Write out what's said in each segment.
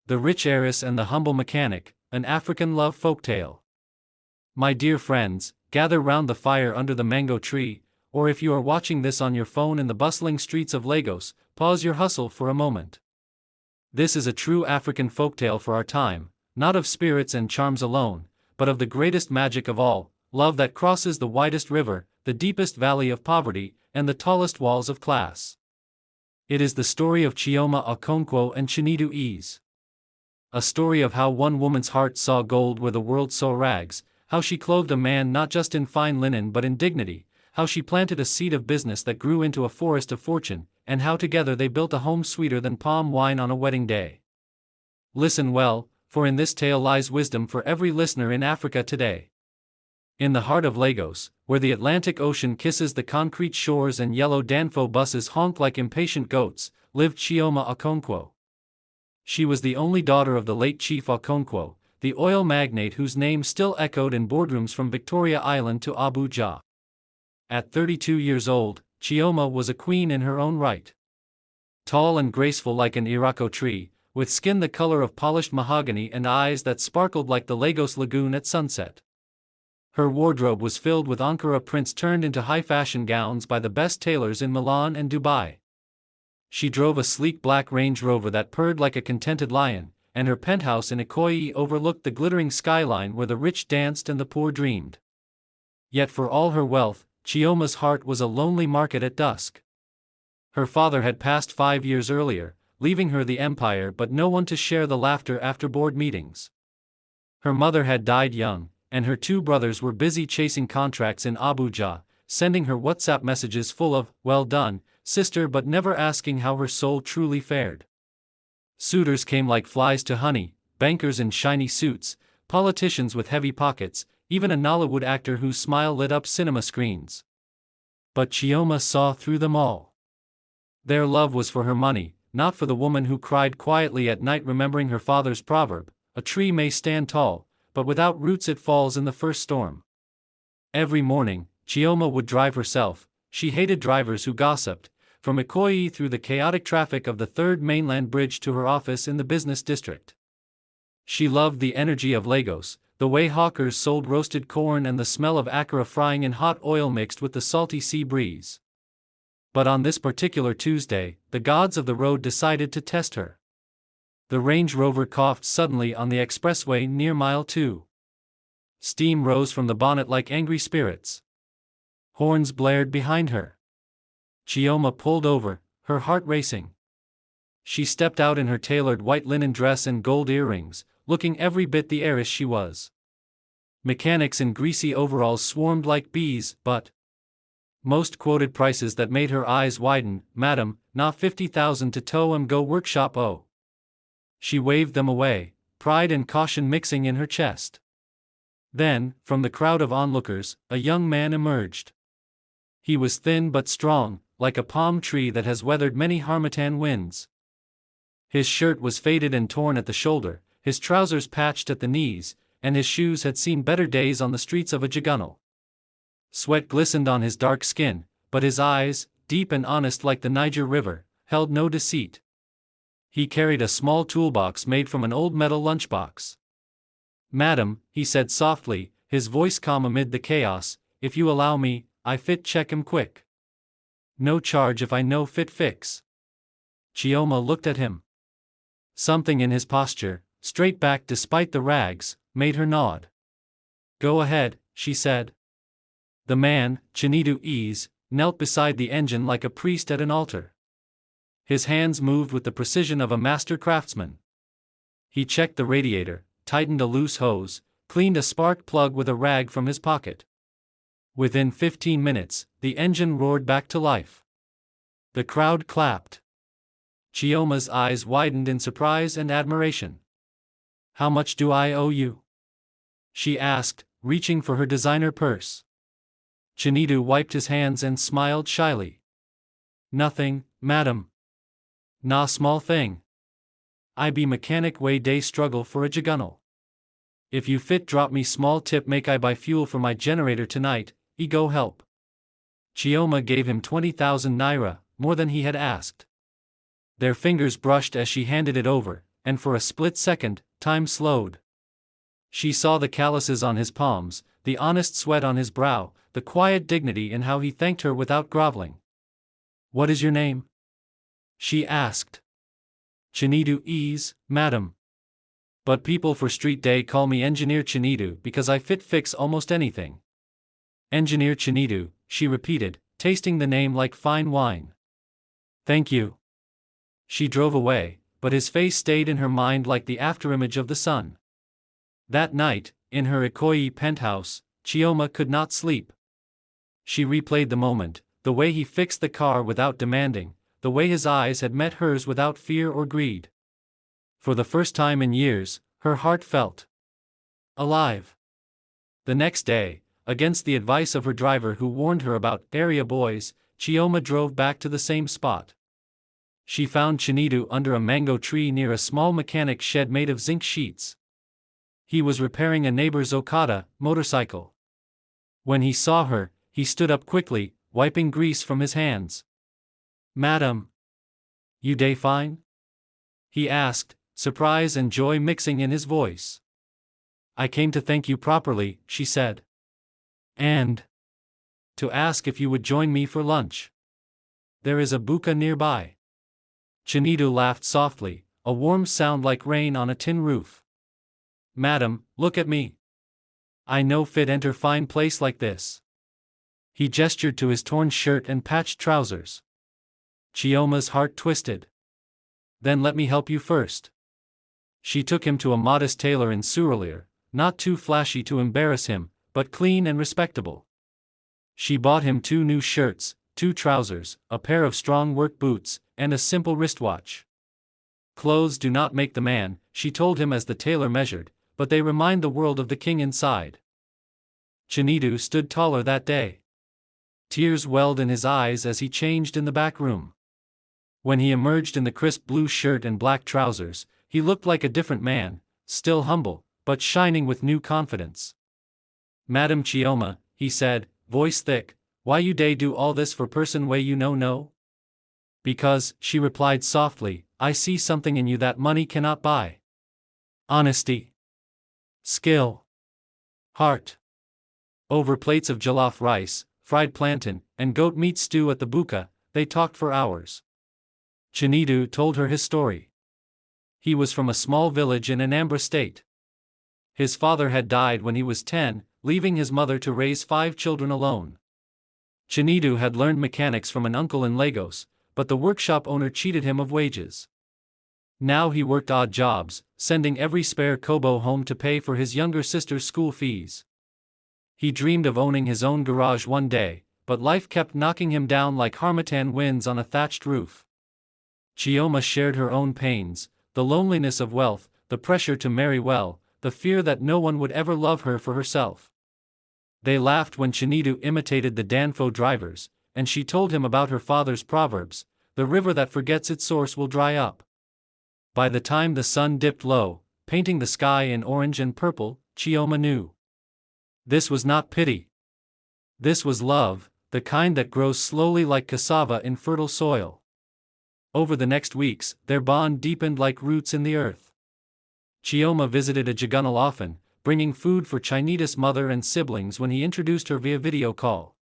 The Rich Heiress and the Humble Mechanic, an African love folktale. My dear friends, gather round the fire under the mango tree, or if you are watching this on your phone in the bustling streets of Lagos, pause your hustle for a moment. This is a true African folktale for our time, not of spirits and charms alone, but of the greatest magic of all, love that crosses the widest river, the deepest valley of poverty, and the tallest walls of class. It is the story of Chioma and Chinedu. A story of how one woman's heart saw gold where the world saw rags, how she clothed a man not just in fine linen but in dignity, how she planted a seed of business that grew into a forest of fortune, and how together they built a home sweeter than palm wine on a wedding day. Listen well, for in this tale lies wisdom for every listener in Africa today. In the heart of Lagos, where the Atlantic Ocean kisses the concrete shores and yellow Danfo buses honk like impatient goats, lived Chioma Okonkwo. She was the only daughter of the late Chief Okonkwo, the oil magnate whose name still echoed in boardrooms from Victoria Island to Abuja. At 32 years old, Chioma was a queen in her own right. Tall and graceful like an Irako tree, with skin the color of polished mahogany and eyes that sparkled like the Lagos lagoon at sunset. Her wardrobe was filled with Ankara prints turned into high-fashion gowns by the best tailors in Milan and Dubai. She drove a sleek black Range Rover that purred like a contented lion, and her penthouse in Ikoyi overlooked the glittering skyline where the rich danced and the poor dreamed. Yet for all her wealth, Chioma's heart was a lonely market at dusk. Her father had passed 5 years earlier, leaving her the empire but no one to share the laughter after board meetings. Her mother had died young, and her 2 brothers were busy chasing contracts in Abuja, sending her WhatsApp messages full of, "Well done, sister," but never asking how her soul truly fared. Suitors came like flies to honey, bankers in shiny suits, politicians with heavy pockets, even a Nollywood actor whose smile lit up cinema screens. But Chioma saw through them all. Their love was for her money, not for the woman who cried quietly at night remembering her father's proverb, "A tree may stand tall, but without roots it falls in the first storm." Every morning, Chioma would drive herself. She hated drivers who gossiped, from Ikoyi through the chaotic traffic of the 3rd Mainland Bridge to her office in the business district. She loved the energy of Lagos, the way hawkers sold roasted corn and the smell of akara frying in hot oil mixed with the salty sea breeze. But on this particular Tuesday, the gods of the road decided to test her. The Range Rover coughed suddenly on the expressway near mile 2. Steam rose from the bonnet like angry spirits. Horns blared behind her. Chioma pulled over, her heart racing. She stepped out in her tailored white linen dress and gold earrings, looking every bit the heiress she was. Mechanics in greasy overalls swarmed like bees, but most quoted prices that made her eyes widen. "Madam, not 50,000 to tow and go workshop oh." She waved them away, pride and caution mixing in her chest. Then, from the crowd of onlookers, a young man emerged. He was thin but strong, like a palm tree that has weathered many harmattan winds. His shirt was faded and torn at the shoulder, his trousers patched at the knees, and his shoes had seen better days on the streets of a Jigano. Sweat glistened on his dark skin, but his eyes, deep and honest like the Niger River, held no deceit. He carried a small toolbox made from an old metal lunchbox. "Madam," he said softly, his voice calm amid the chaos, "if you allow me, I fit check him quick. No charge if I no fit fix." Chioma looked at him. Something in his posture, straight back despite the rags, made her nod. "Go ahead," she said. The man, Chinedu, knelt beside the engine like a priest at an altar. His hands moved with the precision of a master craftsman. He checked the radiator, tightened a loose hose, cleaned a spark plug with a rag from his pocket. Within 15 minutes, the engine roared back to life. The crowd clapped. Chioma's eyes widened in surprise and admiration. "How much do I owe you?" she asked, reaching for her designer purse. Chinedu wiped his hands and smiled shyly. "Nothing, madam. Na small thing. I be mechanic way day struggle for a Jigano. If you fit drop me small tip make I buy fuel for my generator tonight, e go help." Chioma gave him 20,000 naira, more than he had asked. Their fingers brushed as she handed it over, and for a split second, time slowed. She saw the calluses on his palms, the honest sweat on his brow, the quiet dignity in how he thanked her without groveling. "What is your name?" she asked. "Chinedu is, madam. But people for street day call me Engineer Chinedu because I fix almost anything." "Engineer Chinedu," she repeated, tasting the name like fine wine. "Thank you." She drove away, but his face stayed in her mind like the afterimage of the sun. That night, in her Ikoyi penthouse, Chioma could not sleep. She replayed the moment, the way he fixed the car without demanding, the way his eyes had met hers without fear or greed. For the first time in years, her heart felt alive. The next day, against the advice of her driver who warned her about area boys, Chioma drove back to the same spot. She found Chinedu under a mango tree near a small mechanic shed made of zinc sheets. He was repairing a neighbor's Okada motorcycle. When he saw her, he stood up quickly, wiping grease from his hands. "Madam, you day fine?" he asked, surprise and joy mixing in his voice. "I came to thank you properly," she said. "And to ask if you would join me for lunch. There is a buka nearby." Chinedu laughed softly, a warm sound like rain on a tin roof. "Madam, look at me. I no fit enter fine place like this." He gestured to his torn shirt and patched trousers. Chioma's heart twisted. "Then let me help you first." She took him to a modest tailor in Suralere, not too flashy to embarrass him, but clean and respectable. She bought him 2 new shirts, 2 trousers, a pair of strong work boots, and a simple wristwatch. "Clothes do not make the man," she told him as the tailor measured, "but they remind the world of the king inside." Chinedu stood taller that day. Tears welled in his eyes as he changed in the back room. When he emerged in the crisp blue shirt and black trousers, he looked like a different man, still humble, but shining with new confidence. "Madam Chioma," he said, voice thick, "why you day do all this for person way you know no?" "Because," she replied softly, "I see something in you that money cannot buy. Honesty. Skill. Heart." Over plates of jollof rice, fried plantain, and goat meat stew at the buka, they talked for hours. Chinedu told her his story. He was from a small village in Anambra State. His father had died when he was 10, leaving his mother to raise 5 children alone. Chinedu had learned mechanics from an uncle in Lagos, but the workshop owner cheated him of wages. Now he worked odd jobs, sending every spare kobo home to pay for his younger sister's school fees. He dreamed of owning his own garage one day, but life kept knocking him down like harmattan winds on a thatched roof. Chioma shared her own pains, the loneliness of wealth, the pressure to marry well, the fear that no one would ever love her for herself. They laughed when Chinedu imitated the Danfo drivers, and she told him about her father's proverbs: "The river that forgets its source will dry up." By the time the sun dipped low, painting the sky in orange and purple, Chioma knew. This was not pity. This was love, the kind that grows slowly like cassava in fertile soil. Over the next weeks, their bond deepened like roots in the earth. Chioma visited Ajagunal often, bringing food for Chinedu's mother and siblings when he introduced her via video call.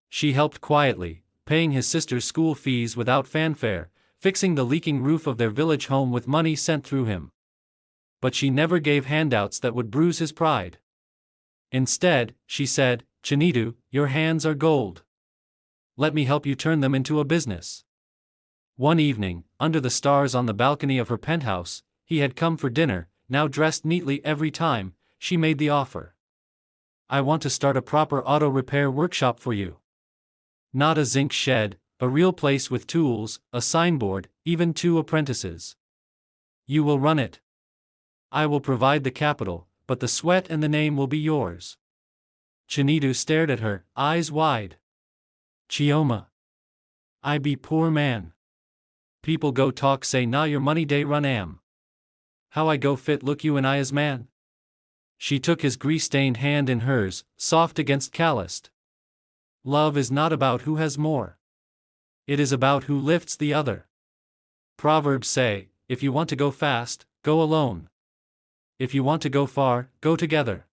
She helped quietly, paying his sister's school fees without fanfare, fixing the leaking roof of their village home with money sent through him. But she never gave handouts that would bruise his pride. Instead, she said, "Chinedu, your hands are gold. Let me help you turn them into a business." One evening, under the stars on the balcony of her penthouse, he had come for dinner, now dressed neatly every time, she made the offer. "I want to start a proper auto repair workshop for you. Not a zinc shed, a real place with tools, a signboard, even 2 apprentices. You will run it. I will provide the capital, but the sweat and the name will be yours." Chinedu stared at her, eyes wide. "Chioma, I be poor man. People go talk say na your money day run am. How I go fit look you and I as man?" She took his grease-stained hand in hers, soft against calloused. Love is not about who has more. It is about who lifts the other. Proverbs say, if you want to go fast, go alone. If you want to go far, go together.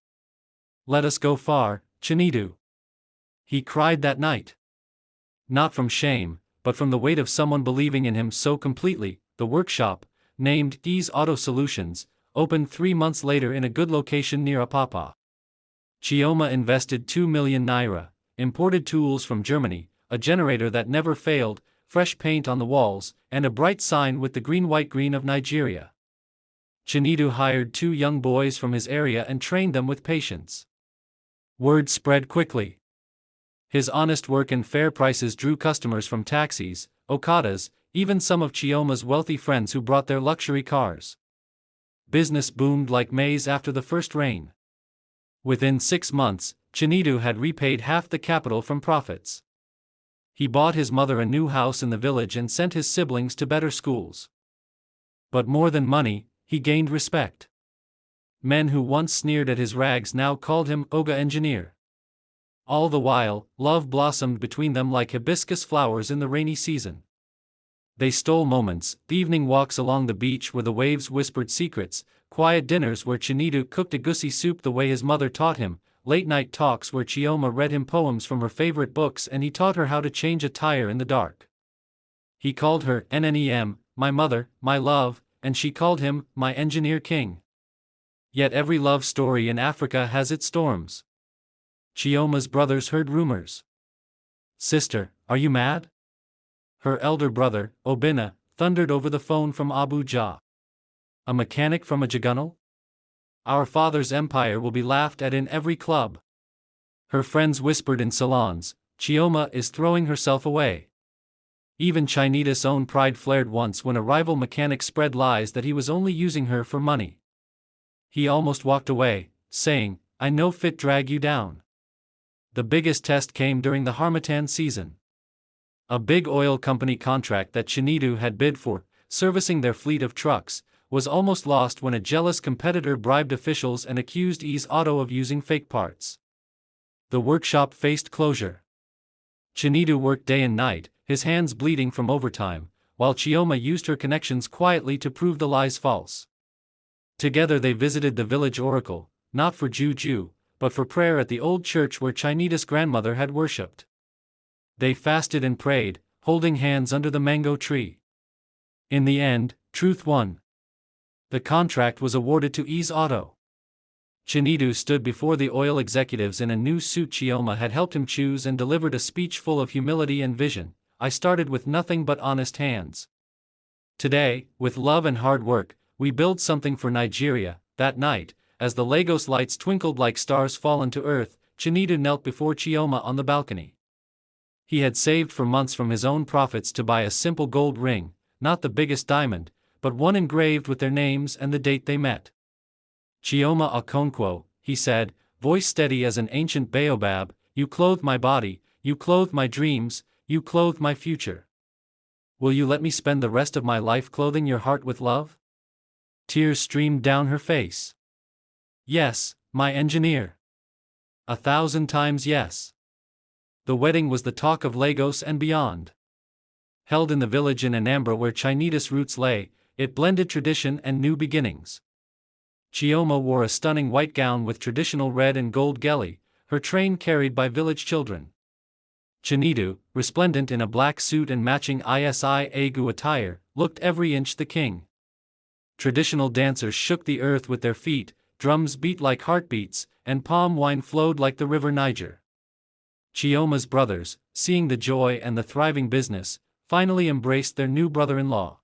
Let us go far, Chinedu. He cried that night. Not from shame, but from the weight of someone believing in him so completely. The workshop, named Ease Auto Solutions, opened 3 months later in a good location near Apapa. Chioma invested 2 million naira, imported tools from Germany, a generator that never failed, fresh paint on the walls, and a bright sign with the green-white-green of Nigeria. Chinedu hired 2 young boys from his area and trained them with patience. Word spread quickly. His honest work and fair prices drew customers from taxis, Okadas, even some of Chioma's wealthy friends who brought their luxury cars. Business boomed like maize after the first rain. Within 6 months, Chinedu had repaid half the capital from profits. He bought his mother a new house in the village and sent his siblings to better schools. But more than money, he gained respect. Men who once sneered at his rags now called him Oga Engineer. All the while, love blossomed between them like hibiscus flowers in the rainy season. They stole moments, evening walks along the beach where the waves whispered secrets, quiet dinners where Chinedu cooked egusi soup the way his mother taught him, late-night talks where Chioma read him poems from her favorite books and he taught her how to change a tire in the dark. He called her NNEM, my mother, my love, and she called him, my engineer king. Yet every love story in Africa has its storms. Chioma's brothers heard rumors. Sister, are you mad? Her elder brother, Obinna, thundered over the phone from Abuja. A mechanic from a Jagunal? Our father's empire will be laughed at in every club. Her friends whispered in salons, Chioma is throwing herself away. Even Chinedu's own pride flared once when a rival mechanic spread lies that he was only using her for money. He almost walked away, saying, I no fit drag you down. The biggest test came during the Harmattan season. A big oil company contract that Chinedu had bid for, servicing their fleet of trucks, was almost lost when a jealous competitor bribed officials and accused Ease Auto of using fake parts. The workshop faced closure. Chinedu worked day and night, his hands bleeding from overtime, while Chioma used her connections quietly to prove the lies false. Together they visited the village oracle, not for juju, but for prayer at the old church where Chinedu's grandmother had worshipped. They fasted and prayed, holding hands under the mango tree. In the end, truth won. The contract was awarded to Ease Auto. Chinedu stood before the oil executives in a new suit Chioma had helped him choose and delivered a speech full of humility and vision. I started with nothing but honest hands. Today, with love and hard work, we build something for Nigeria. That night, as the Lagos lights twinkled like stars fallen to earth, Chinedu knelt before Chioma on the balcony. He had saved for months from his own profits to buy a simple gold ring, not the biggest diamond, but one engraved with their names and the date they met. Chioma Okonkwo, he said, voice steady as an ancient baobab, you clothe my body, you clothe my dreams, you clothe my future. Will you let me spend the rest of my life clothing your heart with love? Tears streamed down her face. Yes, my engineer. 1,000 times yes. The wedding was the talk of Lagos and beyond. Held in the village in Anambra where Chinedu's roots lay, it blended tradition and new beginnings. Chioma wore a stunning white gown with traditional red and gold geli, her train carried by village children. Chinedu, resplendent in a black suit and matching ISI Agu attire, looked every inch the king. Traditional dancers shook the earth with their feet, drums beat like heartbeats, and palm wine flowed like the river Niger. Chioma's brothers, seeing the joy and the thriving business, finally embraced their new brother-in-law.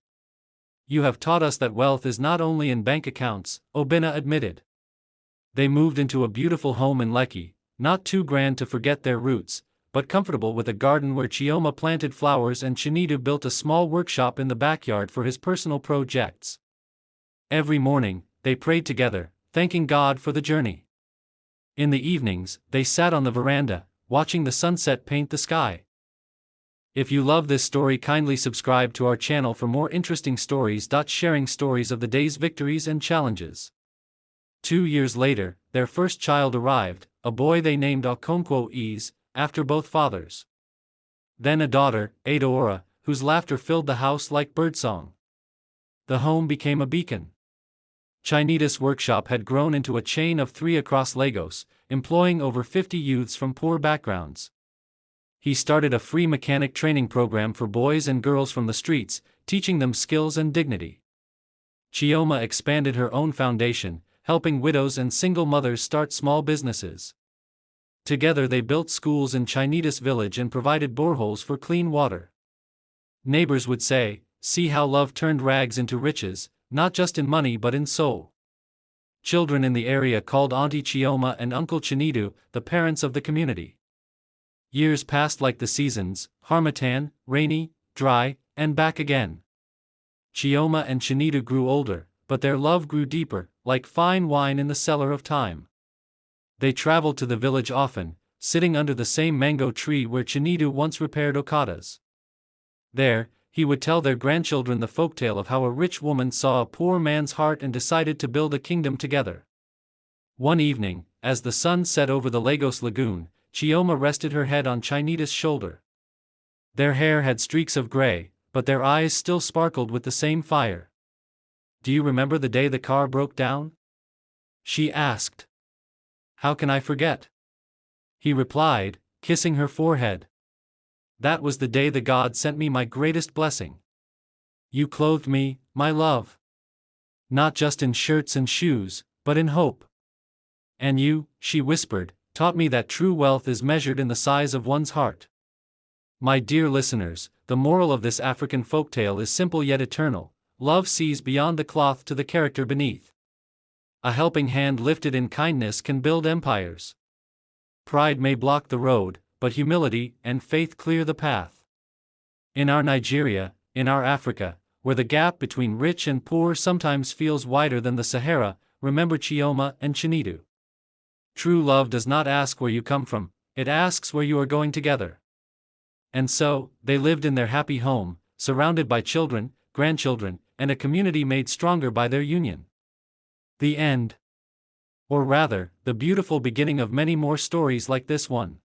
You have taught us that wealth is not only in bank accounts, Obinna admitted. They moved into a beautiful home in Lekki, not too grand to forget their roots, but comfortable with a garden where Chioma planted flowers and Chinedu built a small workshop in the backyard for his personal projects. Every morning, they prayed together, thanking God for the journey. In the evenings, they sat on the veranda, watching the sunset paint the sky. If you love this story, kindly subscribe to our channel for more interesting stories. Sharing stories of the day's victories and challenges. 2 years later, their first child arrived, a boy they named Okonkwo Ease, after both fathers. Then a daughter, Adaora, whose laughter filled the house like birdsong. the home became a beacon. Chinedu's workshop had grown into a chain of 3 across Lagos, employing over 50 youths from poor backgrounds. He started a free mechanic training program for boys and girls from the streets, teaching them skills and dignity. Chioma expanded her own foundation, helping widows and single mothers start small businesses. Together they built schools in Chinedu's village and provided boreholes for clean water. Neighbors would say, "See how love turned rags into riches, not just in money but in soul." Children in the area called Auntie Chioma and Uncle Chinedu the parents of the community. Years passed like the seasons, harmattan, rainy, dry, and back again. Chioma and Chinedu grew older, but their love grew deeper, like fine wine in the cellar of time. They traveled to the village often, sitting under the same mango tree where Chinedu once repaired okadas. There, he would tell their grandchildren the folktale of how a rich woman saw a poor man's heart and decided to build a kingdom together. One evening, as the sun set over the Lagos lagoon, Chioma rested her head on Chinedu's shoulder. Their hair had streaks of gray, but their eyes still sparkled with the same fire. "Do you remember the day the car broke down?" she asked. "How can I forget?" he replied, kissing her forehead. "That was the day the God sent me my greatest blessing. You clothed me, my love. Not just in shirts and shoes, but in hope. And you," she whispered, "taught me that true wealth is measured in the size of one's heart." My dear listeners, the moral of this African folktale is simple yet eternal: love sees beyond the cloth to the character beneath. A helping hand lifted in kindness can build empires. Pride may block the road, but humility and faith clear the path. In our Nigeria, in our Africa, where the gap between rich and poor sometimes feels wider than the Sahara, remember Chioma and Chinedu. True love does not ask where you come from, it asks where you are going together. And so, they lived in their happy home, surrounded by children, grandchildren, and a community made stronger by their union. The end. Or rather, the beautiful beginning of many more stories like this one.